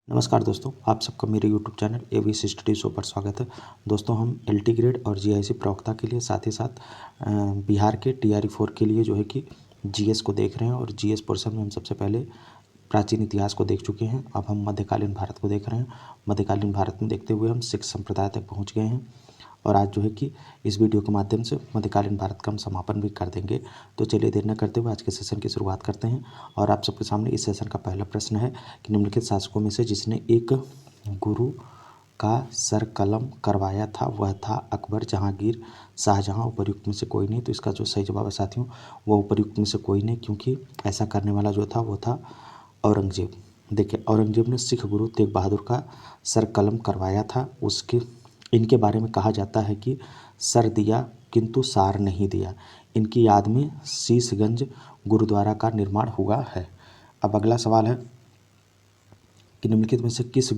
नमस्कार दोस्तों, आप सबका मेरे YouTube channel ABS study show पर स्वागत है। दोस्तों, हम एलटी ग्रेड और जीआईसी प्रवक्ता के लिए साथ ही साथ बिहार के टीआरई 4 के लिए जो है कि जीएस को देख रहे हैं। और जीएस पोर्शन में हम सबसे पहले प्राचीन इतिहास को देख चुके हैं। अब हम मध्यकालीन भारत को देख रहे हैं। मध्यकालीन भारत में देखते हुए हम सिख संप्रदाय तक पहुँच गए हैं और आज जो है कि इस वीडियो के माध्यम से मध्यकालीन भारत का हम समापन भी कर देंगे। तो चलिए देर न करते हुए आज के सेशन की शुरुआत करते हैं। और आप सबके सामने इस सेशन का पहला प्रश्न है कि निम्नलिखित शासकों में से जिसने एक गुरु का सर कलम करवाया था वह था अकबर, जहांगीर, शाहजहां। उपर्युक्त में से कोई नहीं। तो इसका जो सही जवाब है साथियों वो उपर्युक्त में से कोई नहीं, क्योंकि ऐसा करने वाला जो था वो था औरंगजेब। देखिए, औरंगजेब ने सिख गुरु तेग बहादुर का सर कलम करवाया था। उसके इनके बारे में कहा जाता है कि सर दिया किंतु सार नहीं दिया। इनकी याद में शीशगंज गुरुद्वारा का निर्माण हुआ है। अब अगला सवाल है कि निम्नलिखित में से किस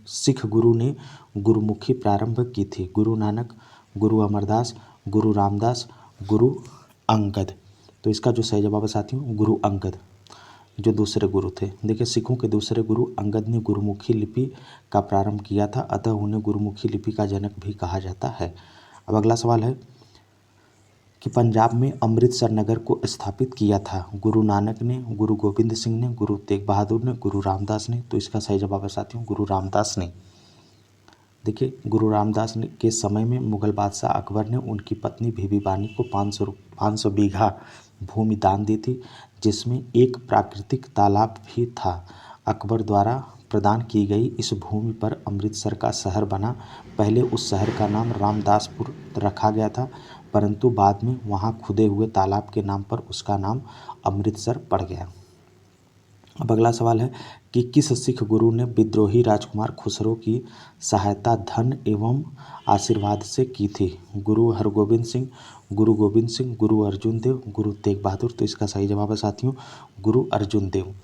सिख गुरु ने गुरुमुखी प्रारंभ की थी? गुरु नानक, गुरु अमरदास, गुरु रामदास, गुरु अंगद। तो इसका जो सही जवाब है साथियों गुरु अंगद, जो दूसरे गुरु थे। देखिए, सिखों के दूसरे गुरु अंगद ने गुरुमुखी लिपि का प्रारंभ किया था, अतः उन्हें गुरुमुखी लिपि का जनक भी कहा जाता है। अब अगला सवाल है कि पंजाब में अमृतसर नगर को स्थापित किया था? गुरु नानक ने, गुरु गोविंद सिंह ने, गुरु तेग बहादुर ने, गुरु रामदास ने। तो इसका सही जवाब है साथियों गुरु रामदास ने। देखिए, गुरु रामदास ने के समय में मुगल बादशाह अकबर ने उनकी पत्नी बीबी बानी को 500 बीघा भूमि दान दी थी, जिसमें एक प्राकृतिक तालाब भी था। अकबर द्वारा प्रदान की गई इस भूमि पर अमृतसर का शहर बना। पहले उस शहर का नाम रामदासपुर रखा गया था, परंतु बाद में वहां खुदे हुए तालाब के नाम पर उसका नाम अमृतसर पड़ गया। अब अगला सवाल है कि किस सिख गुरु ने विद्रोही राजकुमार खुसरो की सहायता धन एवं आशीर्वाद से की थी? गुरु हरगोविंद सिंह, गुरु गोविंद सिंह, गुरु अर्जुन देव, गुरु तेग बहादुर। तो इसका सही जवाब है साथियों गुरु अर्जुन देव।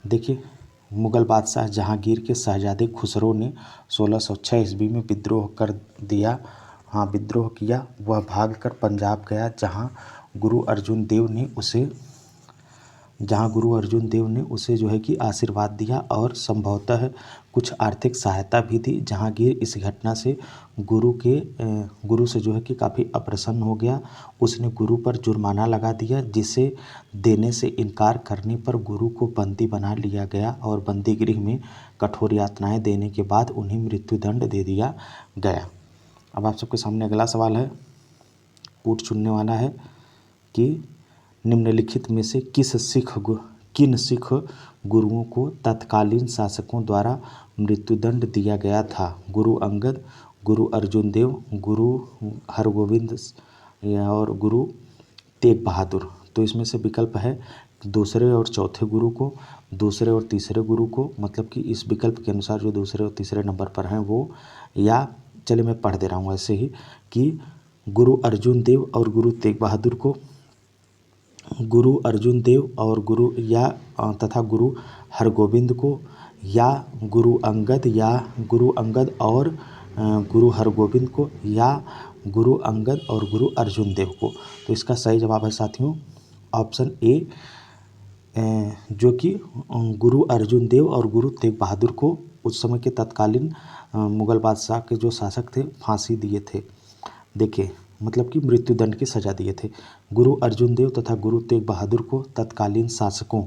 देखिए, मुगल बादशाह जहांगीर के शहजादे खुसरो ने 1606 ईस्वी में विद्रोह कर दिया। विद्रोह किया। वह भागकर पंजाब गया, जहां गुरु अर्जुन देव ने उसे जो है कि आशीर्वाद दिया और संभवतः कुछ आर्थिक सहायता भी दी। जहांगीर इस घटना से गुरु से जो है कि काफ़ी अप्रसन्न हो गया। उसने गुरु पर जुर्माना लगा दिया, जिसे देने से इनकार करने पर गुरु को बंदी बना लिया गया और बंदी गृह में कठोर यातनाएं देने के बाद उन्हें मृत्युदंड दे दिया गया। अब आप सबके सामने अगला सवाल है, कूट चुनने वाला है कि निम्नलिखित में से किन सिख गुरुओं को तत्कालीन शासकों द्वारा मृत्युदंड दिया गया था? गुरु अंगद, गुरु अर्जुन देव, गुरु हरगोविंद और गुरु तेग बहादुर। तो इसमें से विकल्प है दूसरे और चौथे गुरु को, दूसरे और तीसरे गुरु को, मतलब कि इस विकल्प के अनुसार जो दूसरे और तीसरे नंबर पर हैं वो, या चलिए मैं पढ़ दे रहा हूँ ऐसे ही कि गुरु अर्जुन देव और गुरु तेग बहादुर को, गुरु अर्जुन देव और तथा गुरु हरगोविंद को, या गुरु अंगद और गुरु हरगोविंद को, या गुरु अंगद और गुरु अर्जुन देव को। तो इसका सही जवाब है साथियों ऑप्शन ए, जो कि गुरु अर्जुन देव और गुरु तेग बहादुर को उस समय के तत्कालीन मुगल बादशाह के जो शासक थे फांसी दिए थे। देखिए, मतलब कि मृत्युदंड की सजा दिए थे। गुरु अर्जुन देव तथा गुरु तेग बहादुर को तत्कालीन शासकों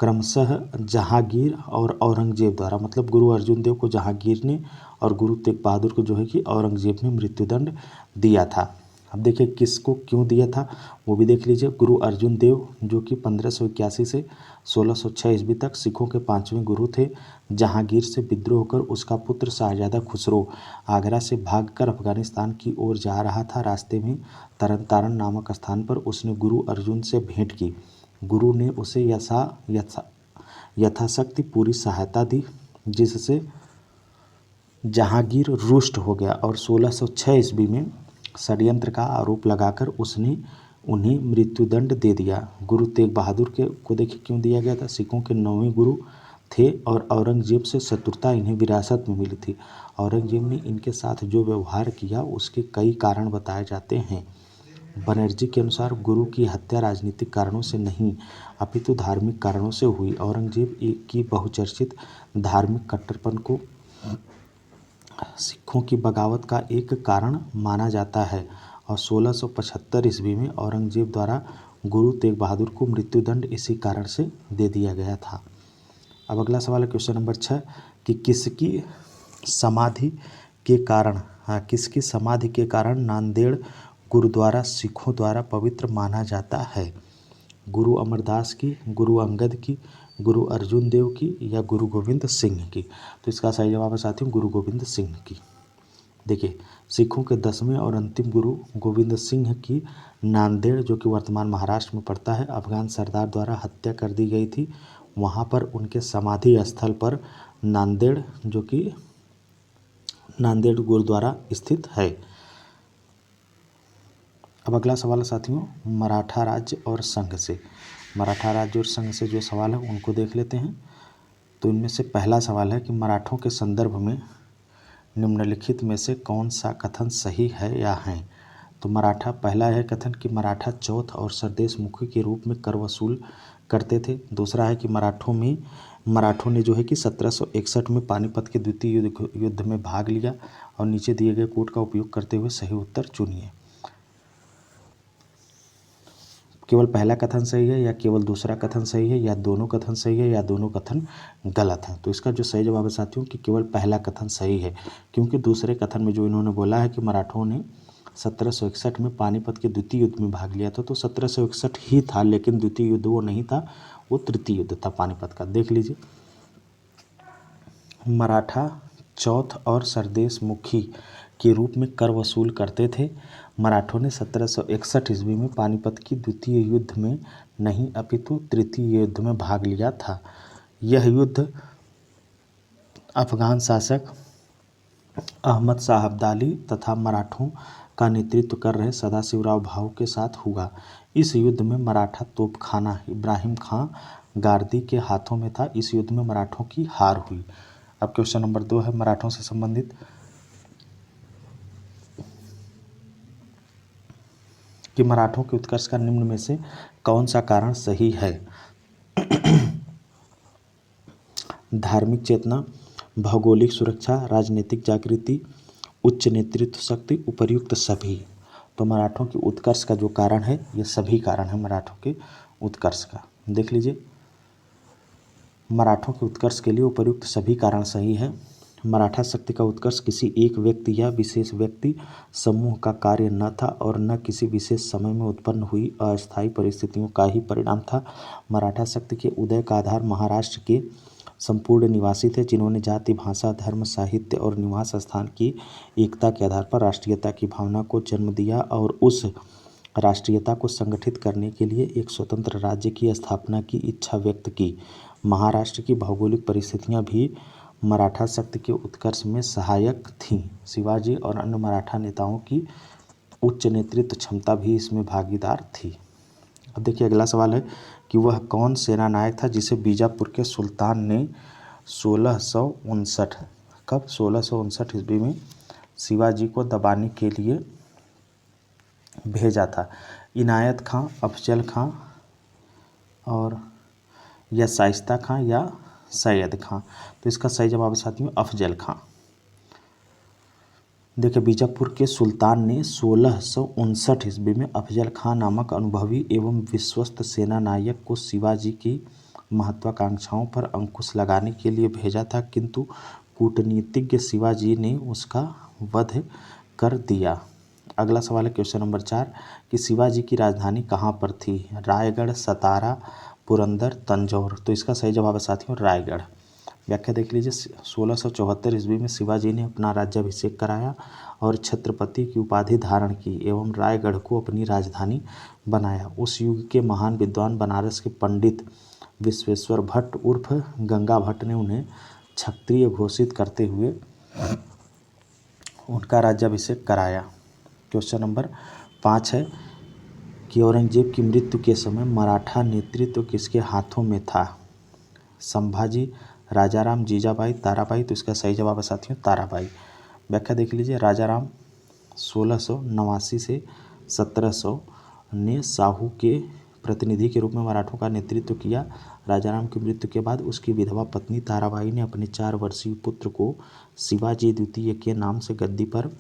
क्रमशः जहांगीर और औरंगजेब द्वारा, मतलब गुरु अर्जुन देव को जहांगीर ने और गुरु तेग बहादुर को जो है कि औरंगजेब ने मृत्युदंड दिया था। अब देखिए किसको क्यों दिया था वो भी देख लीजिए। गुरु अर्जुन देव जो कि 1581 से 1606 ईस्वी तक सिखों के 5वें गुरु थे। जहांगीर से विद्रोह कर उसका पुत्र शाहजादा खुसरो आगरा से भागकर अफगानिस्तान की ओर जा रहा था। रास्ते में तरन तारण नामक स्थान पर उसने गुरु अर्जुन से भेंट की। गुरु ने उसे यथाशक्ति पूरी सहायता दी, जिससे जहांगीर रुष्ट हो गया और 1606 ईस्वी में षड्यंत्र का आरोप लगाकर उसने उन्हें मृत्युदंड दे दिया। गुरु तेग बहादुर को देखिए क्यों दिया गया था? सिखों के 9वें गुरु थे और औरंगजेब से शत्रुता इन्हें विरासत में मिली थी। औरंगजेब ने इनके साथ जो व्यवहार किया उसके कई कारण बताए जाते हैं। बनर्जी के अनुसार गुरु की हत्या राजनीतिक कारणों से नहीं अपितु धार्मिक कारणों से हुई। औरंगजेब की बहुचर्चित धार्मिक कट्टरपन को सिखों की बगावत का एक कारण माना जाता है और 1675 ईस्वी में औरंगजेब द्वारा गुरु तेग बहादुर को मृत्युदंड इसी कारण से दे दिया गया था। अब अगला सवाल है क्वेश्चन नंबर 6 कि किसकी समाधि के कारण नांदेड़ गुरुद्वारा सिखों द्वारा पवित्र माना जाता है। गुरु अमरदास की, गुरु अंगद की, गुरु अर्जुन देव की या गुरु गोविंद सिंह की। तो इसका सही जवाब है साथियों गुरु गोविंद सिंह की। देखिए, सिखों के 10वें और अंतिम गुरु गोविंद सिंह की नांदेड़, जो कि वर्तमान महाराष्ट्र में पड़ता है, अफगान सरदार द्वारा हत्या कर दी गई थी। वहाँ पर उनके समाधि स्थल पर नांदेड़, जो कि नांदेड़ गुरुद्वारा स्थित है। अब अगला सवाल है साथियों मराठा राज्य और संघ से। मराठा राज्य और संघ से जो सवाल है उनको देख लेते हैं। तो इनमें से पहला सवाल है कि मराठों के संदर्भ में निम्नलिखित में से कौन सा कथन सही है या है। तो पहला है कथन कि मराठा चौथ और सरदेश मुखी के रूप में कर वसूल करते थे। दूसरा है कि मराठों ने जो है कि 1761 में पानीपत के द्वितीय युद्ध में भाग लिया। और नीचे दिए गए कोड का उपयोग करते हुए सही उत्तर चुनिए। केवल पहला कथन सही है या केवल दूसरा कथन सही है या दोनों कथन सही है या दोनों कथन गलत हैं। तो इसका जो सही जवाब है साथियों कि केवल पहला कथन सही है, क्योंकि दूसरे कथन में जो इन्होंने बोला है कि मराठों ने 1761 में पानीपत के द्वितीय युद्ध में भाग लिया था, तो 1761 ही था, लेकिन द्वितीय युद्ध वो नहीं था, वो तृतीय युद्ध था पानीपत का। देख लीजिए, मराठा चौथ और सरदेश मुखी के रूप में कर वसूल करते थे। मराठों ने 1761 ईस्वी में पानीपत की द्वितीय युद्ध में नहीं अपितु तृतीय युद्ध में भाग लिया था। यह युद्ध अफगान शासक अहमद शाह अब्दाली तथा मराठों का नेतृत्व कर रहे सदाशिवराव भाऊ के साथ हुआ। इस युद्ध में मराठा तोपखाना इब्राहिम खां गारदी के हाथों में था। इस युद्ध में मराठों की हार हुई। अब क्वेश्चन नंबर 2 है मराठों से संबंधित कि मराठों के उत्कर्ष का निम्न में से कौन सा कारण सही है। धार्मिक चेतना, भौगोलिक सुरक्षा, राजनीतिक जागृति, उच्च नेतृत्व शक्ति, उपर्युक्त सभी। तो मराठों के उत्कर्ष का जो कारण है, ये सभी कारण है मराठों के उत्कर्ष का। देख लीजिए, मराठों के उत्कर्ष के लिए उपर्युक्त सभी कारण सही है। मराठा शक्ति का उत्कर्ष किसी एक व्यक्ति या विशेष व्यक्ति समूह का कार्य न था और न किसी विशेष समय में उत्पन्न हुई अस्थायी परिस्थितियों का ही परिणाम था। मराठा शक्ति के उदय का आधार महाराष्ट्र के संपूर्ण निवासी थे, जिन्होंने जाति, भाषा, धर्म, साहित्य और निवास स्थान की एकता के आधार पर राष्ट्रीयता की भावना को जन्म दिया और उस राष्ट्रीयता को संगठित करने के लिए एक स्वतंत्र राज्य की स्थापना की इच्छा व्यक्त की। महाराष्ट्र की भौगोलिक परिस्थितियां भी मराठा शक्ति के उत्कर्ष में सहायक थीं। शिवाजी और अन्य मराठा नेताओं की उच्च नेतृत्व क्षमता भी इसमें भागीदार थी। अब देखिए, अगला सवाल है कि वह कौन सेना नायक था जिसे बीजापुर के सुल्तान ने 1659 ईस्वी में शिवाजी को दबाने के लिए भेजा था। इनायत खां, अफजल खां और या शाइस्ता खां या सैयद खां। तो इसका सही जवाब है साथियों अफजल खां। देखिए, बीजापुर के सुल्तान ने 1659 ईस्वी में अफजल खां नामक अनुभवी एवं विश्वस्त सेना नायक को शिवाजी की महत्वाकांक्षाओं पर अंकुश लगाने के लिए भेजा था, किंतु कूटनीतिज्ञ शिवाजी ने उसका वध कर दिया। अगला सवाल है क्वेश्चन नंबर 4 कि शिवाजी की राजधानी कहाँ पर थी। रायगढ़, सतारा, पुरंदर, तंजौर। तो इसका सही जवाब है साथियों रायगढ़। व्याख्या देख लीजिए, 1674 ईस्वी में शिवाजी ने अपना राज्याभिषेक कराया और छत्रपति की उपाधि धारण की एवं रायगढ़ को अपनी राजधानी बनाया। उस युग के महान विद्वान बनारस के पंडित विश्वेश्वर भट्ट उर्फ गंगा भट्ट ने उन्हें क्षत्रिय घोषित करते हुए उनका राज्याभिषेक कराया। क्वेश्चन नंबर 5 है कि औरंगजेब की मृत्यु के समय मराठा नेतृत्व किसके हाथों में था। संभाजी, राजाराम, जीजाबाई, ताराबाई। तो इसका सही जवाब है साथियों ताराबाई। व्याख्या देख लीजिए, राजाराम 1689 से 1700 ने साहू के प्रतिनिधि के रूप में मराठों का नेतृत्व किया। राजाराम की मृत्यु के बाद उसकी विधवा पत्नी ताराबाई ने अपने 4 वर्षीय पुत्र को शिवाजी द्वितीय के नाम से गद्दी पर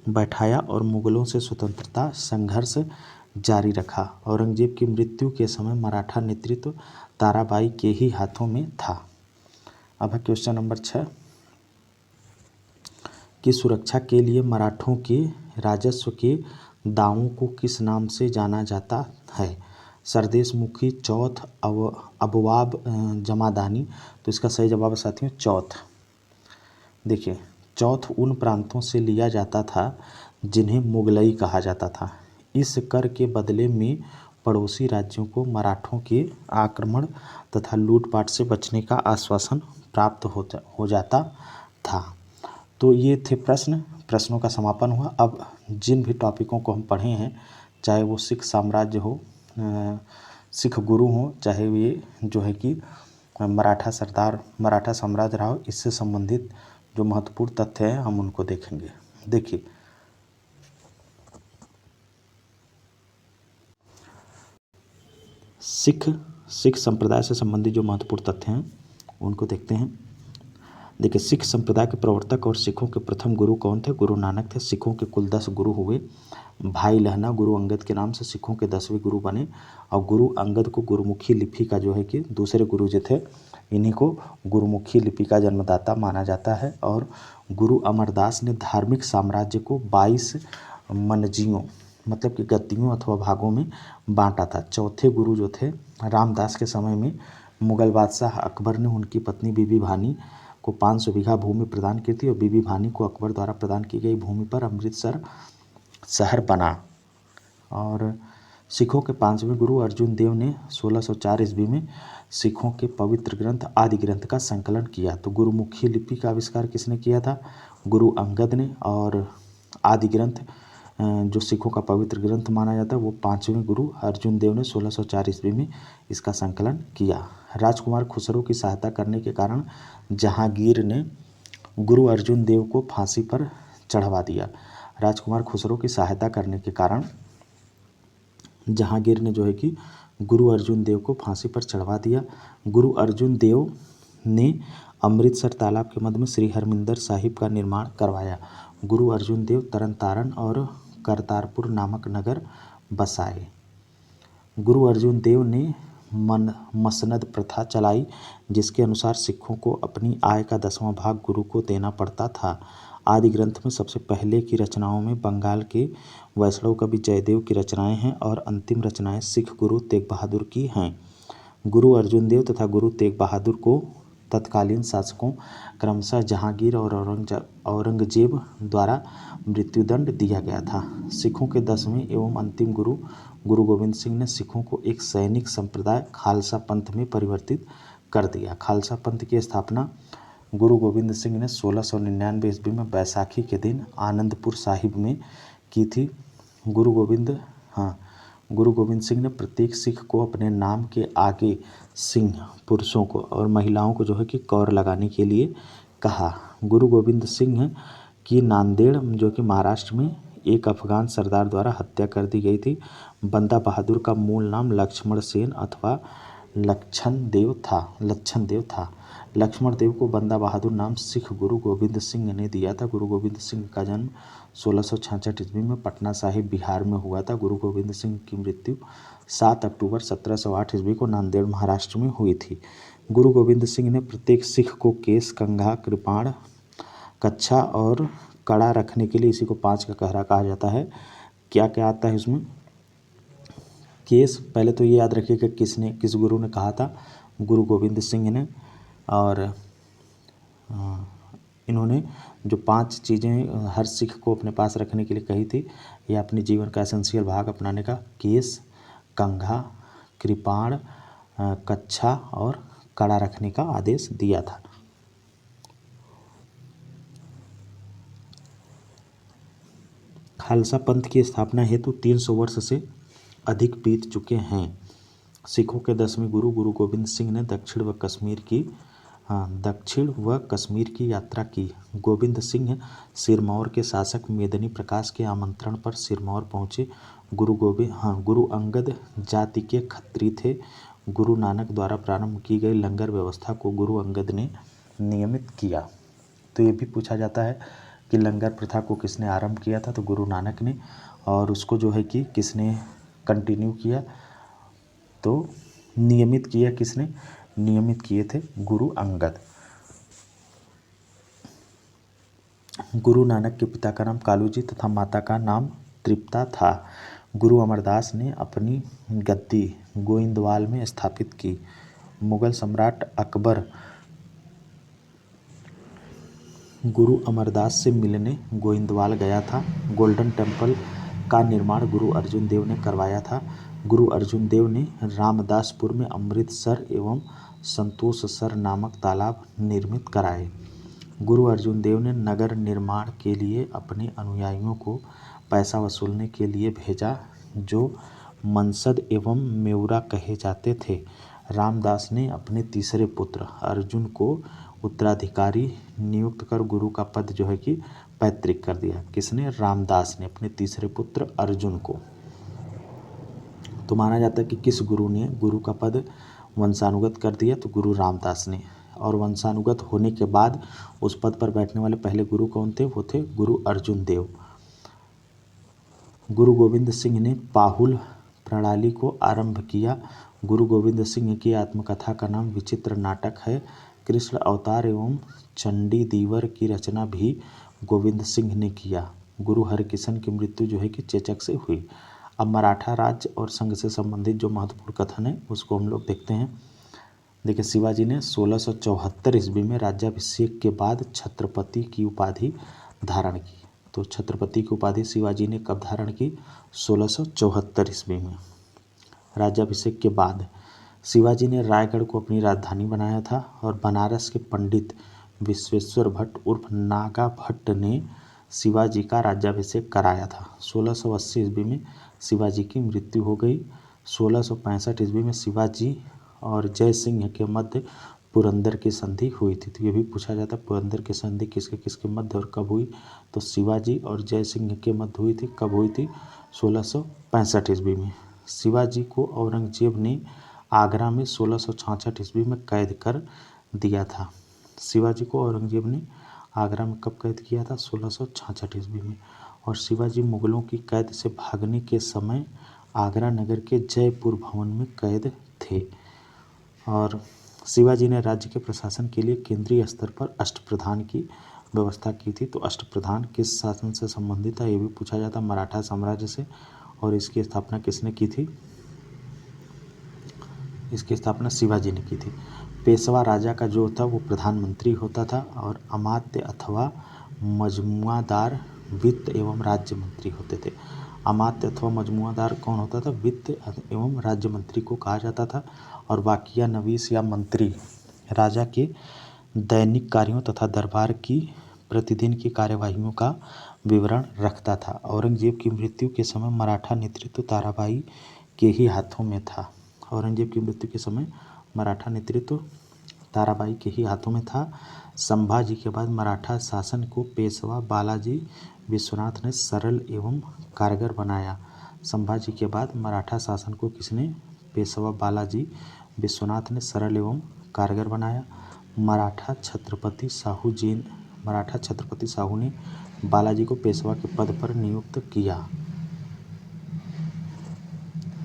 बैठाया और मुगलों से स्वतंत्रता संघर्ष जारी रखा। औरंगजेब की मृत्यु के समय मराठा नेतृत्व ताराबाई के ही हाथों में था। अब है क्वेश्चन नंबर 6 की सुरक्षा के लिए मराठों के राजस्व के दावों को किस नाम से जाना जाता है? सरदेश मुखी, चौथ, अबवाब, जमादानी। तो इसका सही जवाब है साथियों चौथ। देखिए, चौथ उन प्रांतों से लिया जाता था जिन्हें मुगलई कहा जाता था। इस कर के बदले में पड़ोसी राज्यों को मराठों के आक्रमण तथा लूटपाट से बचने का आश्वासन प्राप्त हो जाता था। तो ये थे प्रश्नों का समापन हुआ। अब जिन भी टॉपिकों को हम पढ़े हैं, चाहे वो सिख साम्राज्य हो, सिख गुरु हो, चाहे ये जो है कि मराठा साम्राज्य रहा हो, इससे संबंधित जो महत्वपूर्ण तथ्य हैं हम उनको देखेंगे। देखिए, सिख संप्रदाय से संबंधित जो महत्वपूर्ण तथ्य हैं उनको देखते हैं। देखिए, सिख संप्रदाय के प्रवर्तक और सिखों के प्रथम गुरु कौन थे? गुरु नानक थे। सिखों के कुल 10 गुरु हुए। भाई लहना गुरु अंगद के नाम से सिखों के 10वें गुरु बने और गुरु अंगद को गुरुमुखी लिपि का जो है कि दूसरे गुरु जो थे, इन्हीं को गुरुमुखी लिपि का जन्मदाता माना जाता है। और गुरु अमरदास ने धार्मिक साम्राज्य को 22 मनजियों मतलब कि गद्दियों अथवा भागों में बांटा था। चौथे गुरु जो थे रामदास के समय में मुगल बादशाह अकबर ने उनकी पत्नी बीबी भानी को 500 बीघा भूमि प्रदान की थी और बीबी भानी को अकबर द्वारा प्रदान की गई भूमि पर अमृतसर शहर बना। और सिखों के 5वें गुरु अर्जुन देव ने 1604 ईस्वी में सिखों के पवित्र ग्रंथ आदि ग्रंथ का संकलन किया। तो गुरुमुखी लिपि का आविष्कार किसने किया था? गुरु अंगद ने। और आदि ग्रंथ जो सिखों का पवित्र ग्रंथ माना जाता है वो 5वें गुरु अर्जुन देव ने 1604 ईस्वी में इसका संकलन किया। राजकुमार खुसरो की सहायता करने के कारण जहांगीर ने गुरु अर्जुन देव को फांसी पर चढ़वा दिया। राजकुमार खुसरो की सहायता करने के कारण जहांगीर ने जो है कि गुरु अर्जुन देव को फांसी पर चढ़वा दिया। गुरु अर्जुन देव ने अमृतसर तालाब के मध्य में श्री हरमिंदर साहिब का निर्माण करवाया। गुरु अर्जुन देव तरन तारण और करतारपुर नामक नगर बसाए। गुरु अर्जुन देव ने मसनद प्रथा चलाई, जिसके अनुसार सिखों को अपनी आय का 10वां भाग गुरु को देना पड़ता था। आदि ग्रंथ में सबसे पहले की रचनाओं में बंगाल के वैष्णव कवि जयदेव की रचनाएं हैं और अंतिम रचनाएं सिख गुरु तेग बहादुर की हैं। गुरु अर्जुन देव तथा गुरु तेग बहादुर को तत्कालीन शासकों क्रमशः जहांगीर और औरंगजेब द्वारा मृत्युदंड दिया गया था। सिखों के 10वें एवं अंतिम गुरु गुरु गोविंद सिंह ने सिखों को एक सैनिक संप्रदाय खालसा पंथ में परिवर्तित कर दिया। खालसा पंथ की स्थापना गुरु गोविंद सिंह ने 1699 ईस्वी में बैसाखी के दिन आनंदपुर साहिब में की थी। गुरु गोविंद सिंह ने प्रत्येक सिख को अपने नाम के आगे सिंह, पुरुषों को और महिलाओं को जो है कि कौर लगाने के लिए कहा। गुरु गोविंद सिंह की नांदेड़ जो कि महाराष्ट्र में एक अफगान सरदार द्वारा हत्या कर दी गई थी। बंदा बहादुर का मूल नाम लक्ष्मण सेन अथवा लक्षण देव था। लक्ष्मण देव को बंदा बहादुर नाम सिख गुरु गोविंद सिंह ने दिया था। गुरु गोविंद सिंह का जन्म 1666 ईस्वी में पटना साहिब बिहार में हुआ था। गुरु गोविंद सिंह की मृत्यु 7 अक्टूबर 1708 ईस्वी को नांदेड़ महाराष्ट्र में हुई थी। गुरु गोविंद सिंह ने प्रत्येक सिख को केस, कंघा, कृपाण, कच्छा और कड़ा रखने के लिए, इसी को 5 का कहरा कहा जाता है। क्या क्या आता है इसमें? केस, पहले तो ये याद रखिए कि किस गुरु ने कहा था? गुरु गोविंद सिंह ने। और इन्होंने जो 5 चीज़ें हर सिख को अपने पास रखने के लिए कही थी, या अपने जीवन का एसेंशियल भाग अपनाने का, केस, कंघा, कृपाण, कच्छा और कड़ा रखने का आदेश दिया था। खालसा पंथ की स्थापना हेतु 300 वर्ष से अधिक बीत चुके हैं। सिखों के 10वें गुरु गुरु गोविंद सिंह ने दक्षिण व कश्मीर की यात्रा की। गोविंद सिंह सिरमौर के शासक मेदिनी प्रकाश के आमंत्रण पर सिरमौर पहुंचे। गुरु अंगद जाति के खत्री थे। गुरु नानक द्वारा प्रारंभ की गई लंगर व्यवस्था को गुरु अंगद ने नियमित किया। तो ये भी पूछा जाता है कि लंगर प्रथा को किसने आरंभ किया था, तो गुरु नानक ने, और उसको जो है कि किसने कंटिन्यू किया, तो नियमित किया किसने, नियमित किए थे गुरु अंगद। गुरु नानक के पिता का नाम कालू जी तथा माता का नाम तृप्ता था। गुरु अमरदास ने अपनी गद्दी गोइंदवाल में स्थापित की। मुगल सम्राट अकबर गुरु अमरदास से मिलने गोइंदवाल गया था। गोल्डन टेम्पल का निर्माण गुरु अर्जुन देव ने करवाया था। गुरु अर्जुन देव ने रामदासपुर में अमृतसर एवं संतोषसर नामक तालाब निर्मित कराए। गुरु अर्जुन देव ने नगर निर्माण के लिए अपने अनुयायियों को पैसा वसूलने के लिए भेजा, जो मनसद एवं मेउरा कहे जाते थे। रामदास ने अपने तीसरे पुत्र अर्जुन को उत्तराधिकारी नियुक्त कर गुरु का पद जो है कि पैतृक कर दिया। किसने, रामदास ने अपने तीसरे पुत्र अर्जुन को। तो माना जाता है कि किस गुरु ने गुरु का पद वंशानुगत कर दिया, तो गुरु रामदास ने। और वंशानुगत होने के बाद उस पद पर बैठने वाले पहले गुरु कौन थे, वो थे गुरु अर्जुन देव। गुरु गोविंद सिंह ने पाहुल प्रणाली को आरंभ किया। गुरु गोविंद सिंह की आत्मकथा का नाम विचित्र नाटक है। कृष्ण अवतार एवं चंडी दीवर की रचना भी गोविंद सिंह ने किया। गुरु हरकिशन की मृत्यु जो है कि चेचक से हुई। अब मराठा राज्य और संघ से संबंधित जो महत्वपूर्ण कथन है उसको हम लोग देखते हैं। देखिए, शिवाजी ने 1674 ईस्वी में राज्याभिषेक के बाद छत्रपति की उपाधि धारण की। तो छत्रपति की उपाधि शिवाजी ने कब धारण की, 1674 ईस्वी में। राज्याभिषेक के बाद शिवाजी ने रायगढ़ को अपनी राजधानी बनाया था और बनारस के पंडित विश्वेश्वर भट्ट उर्फ नागा भट्ट ने शिवाजी का राज्याभिषेक कराया था। 1680 ईस्वी में शिवाजी की मृत्यु हो गई। 1665 ईस्वी में शिवाजी और जय सिंह के मध्य पुरंदर की संधि हुई थी। तो ये भी पूछा जाता है पुरंदर की संधि किसके किसके मध्य और कब हुई, तो शिवाजी और जय सिंह के मध्य हुई थी। कब हुई थी, 1665 ईस्वी में। शिवाजी को औरंगजेब ने आगरा में 1666 ईस्वी में कैद कर दिया था। शिवाजी को औरंगजेब ने आगरा में कब कैद किया था, 1666 ईस्वी में। और शिवाजी मुगलों की कैद से भागने के समय आगरा नगर के जयपुर भवन में कैद थे। और शिवाजी ने राज्य के प्रशासन के लिए केंद्रीय स्तर पर अष्टप्रधान की व्यवस्था की थी। तो अष्टप्रधान किस शासन से संबंधित है, ये भी पूछा जाता, मराठा साम्राज्य से। और इसकी स्थापना किसने की थी, इसकी स्थापना शिवाजी ने की थी। पेशवा राजा का जो था वो प्रधानमंत्री होता था और अमात्य अथवा मजमुआदार वित्त एवं राज्य मंत्री होते थे। अमात्य अथवा मजमुआदार कौन होता था, वित्त एवं राज्य मंत्री को कहा जाता था। और वाकिया नवीस या मंत्री राजा के दैनिक कार्यों तथा दरबार की प्रतिदिन की कार्यवाहियों का विवरण रखता था। औरंगजेब की मृत्यु के समय मराठा नेतृत्व ताराबाई के ही हाथों में था। औरंगजेब की मृत्यु के समय मराठा नेतृत्व ताराबाई के ही हाथों में था। संभाजी के बाद मराठा शासन को पेशवा बालाजी विश्वनाथ ने सरल एवं कारगर बनाया। संभाजी के बाद मराठा शासन को किसने, पेशवा बालाजी विश्वनाथ ने सरल एवं कारगर बनाया। मराठा छत्रपति साहू ने बालाजी को पेशवा के पद पर नियुक्त किया।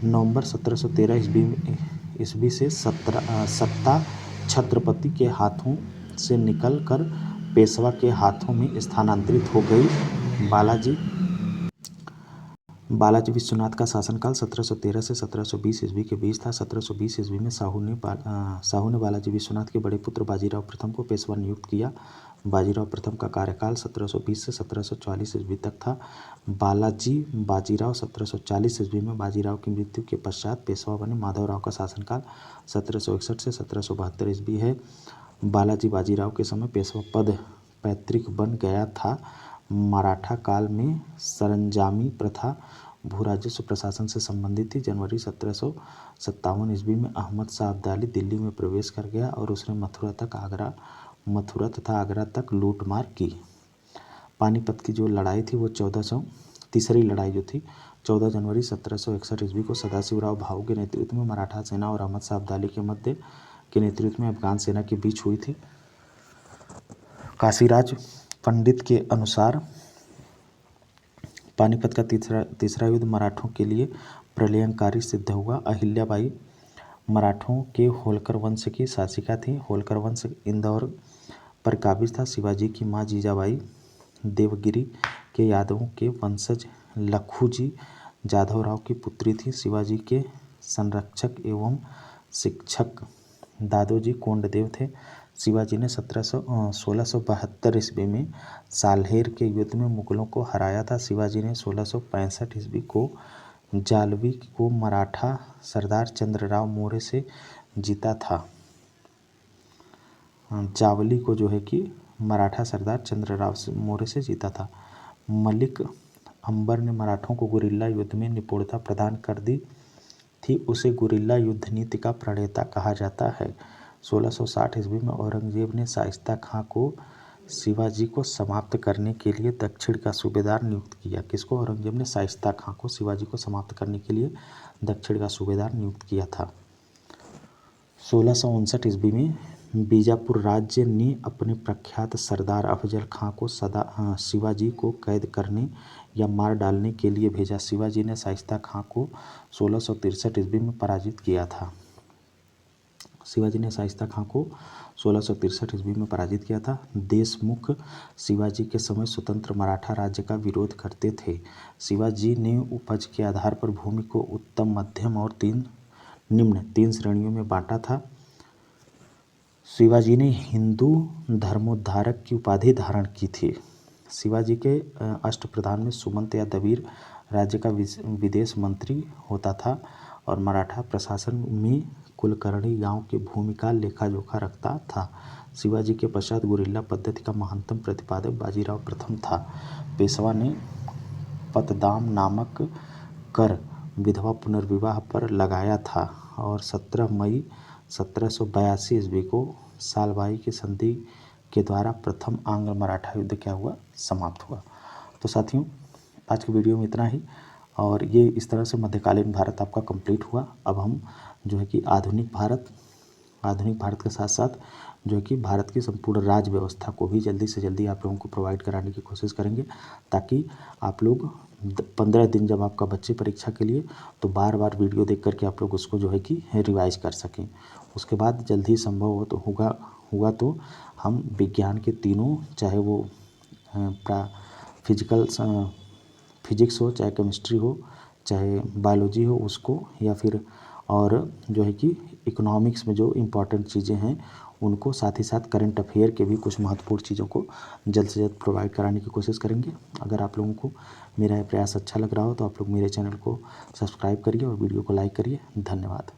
नवंबर 1713 ईस्वी से सत्ता छत्रपति के हाथों से निकलकर पेशवा के हाथों में स्थानांतरित हो गई। बालाजी विश्वनाथ का शासनकाल 1713 से 1720 ईस्वी के बीच था। 1720 ईस्वी में साहू ने बालाजी विश्वनाथ के बड़े पुत्र बाजीराव प्रथम को पेशवा नियुक्त किया। बाजीराव प्रथम का कार्यकाल 1720 से 1744 ईस्वी तक था। बाजीराव 1740 ईस्वी में बाजीराव की मृत्यु के पश्चात पेशवा बने। माधवराव का शासनकाल 1761 से 1772 ईस्वी है। बाजीराव के समय पेशवा पद पैतृक बन गया था। मराठा काल में सरंजामी प्रथा भूराजस्व प्रशासन से संबंधित थी। जनवरी 1757 ईस्वी में अहमद शाह अब्दाली दिल्ली में प्रवेश कर गया और उसने मथुरा तथा आगरा तक लूटमार की। पानीपत की जो लड़ाई थी वो 1400 तीसरी लड़ाई जो थी 14 जनवरी 1761 ईस्वी को सदाशिवराव भाऊ के नेतृत्व में मराठा सेना और अहमद शाह अब्दाली के नेतृत्व में अफगान सेना के बीच हुई थी। काशीराज पंडित के अनुसार पानीपत का तीसरा युद्ध मराठों के लिए प्रलयंकारी सिद्ध हुआ। अहिल्याबाई मराठों के होलकर वंश की शासिका थी। होलकर वंश इंदौर पर काबिज था। शिवाजी की मां जीजाबाई देवगिरी के यादवों के वंशज लखूजी जाधवराव की पुत्री थी। शिवाजी के संरक्षक एवं शिक्षक दादोजी कोंडदेव थे। शिवाजी ने 1672 ईस्वी में साल्हेर के युद्ध में मुगलों को हराया था। शिवाजी ने 1665 ईस्वी को जालवी को मराठा सरदार चंद्रराव मौर्य से जीता था। जावली को जो है कि मराठा सरदार चंद्रराव मौर्य से जीता था। मलिक अंबर ने मराठों को गुरिल्ला युद्ध में निपुणता प्रदान कर दी थी। उसे गुरिल्ला युद्ध नीति का प्रणेता कहा जाता है। 1660 ईस्वी में औरंगजेब ने शाइस्ता खां को शिवाजी को समाप्त करने के लिए दक्षिण का सूबेदार नियुक्त किया। किसको? औरंगजेब ने शाइस्ता खां को शिवाजी को समाप्त करने के लिए दक्षिण का सूबेदार नियुक्त किया था। 1659 ईस्वी में बीजापुर राज्य ने अपने प्रख्यात सरदार अफजल खां को शिवाजी को कैद करने या मार डालने के लिए भेजा। शिवाजी ने शाइस्ता खां को 1663 ईस्वी में पराजित किया था। शिवाजी ने शाइस्ता खां को 1663 ईस्वी में पराजित किया था। देशमुख शिवाजी के समय स्वतंत्र मराठा राज्य का विरोध करते थे। शिवाजी ने उपज के आधार पर भूमि को उत्तम, मध्यम और निम्न तीन श्रेणियों में बांटा था। शिवाजी ने हिंदू धर्मोद्धारक की उपाधि धारण की थी। शिवाजी के अष्टप्रधान में सुमंत या दबीर राज्य का विदेश मंत्री होता था और मराठा प्रशासन में कुलकर्णी गांव की भूमि का लेखा जोखा रखता था। शिवाजी के पश्चात गुरिल्ला पद्धति का महानतम प्रतिपादक बाजीराव प्रथम था। पेशवा ने पतदाम नामक कर विधवा पुनर्विवाह पर लगाया था और 17 मई 1782 ईस्वी को सालबाई की संधि के द्वारा प्रथम आंग्ल मराठा युद्ध क्या हुआ? समाप्त हुआ। तो साथियों, आज की वीडियो में इतना ही और ये इस तरह से मध्यकालीन भारत आपका कंप्लीट हुआ। अब हम जो है कि आधुनिक भारत के साथ साथ जो है कि भारत की संपूर्ण राज्य व्यवस्था को भी जल्दी से जल्दी आप लोगों को प्रोवाइड कराने की कोशिश करेंगे, ताकि आप लोग 15 दिन जब आपका बच्चे परीक्षा के लिए, तो बार बार वीडियो देख करके आप लोग उसको जो है कि रिवाइज कर सकें। उसके बाद जल्द ही संभव हो तो हुआ तो हम विज्ञान के तीनों, चाहे वो फिजिक्स हो, चाहे केमिस्ट्री हो, चाहे बायोलॉजी हो उसको, या फिर और जो है कि इकोनॉमिक्स में जो इम्पॉर्टेंट चीज़ें हैं उनको, साथ ही साथ करंट अफेयर के भी कुछ महत्वपूर्ण चीज़ों को जल्द से जल्द प्रोवाइड कराने की कोशिश करेंगे। अगर आप लोगों को मेरा ये प्रयास अच्छा लग रहा हो तो आप लोग मेरे चैनल को सब्सक्राइब करिए और वीडियो को लाइक करिए। धन्यवाद।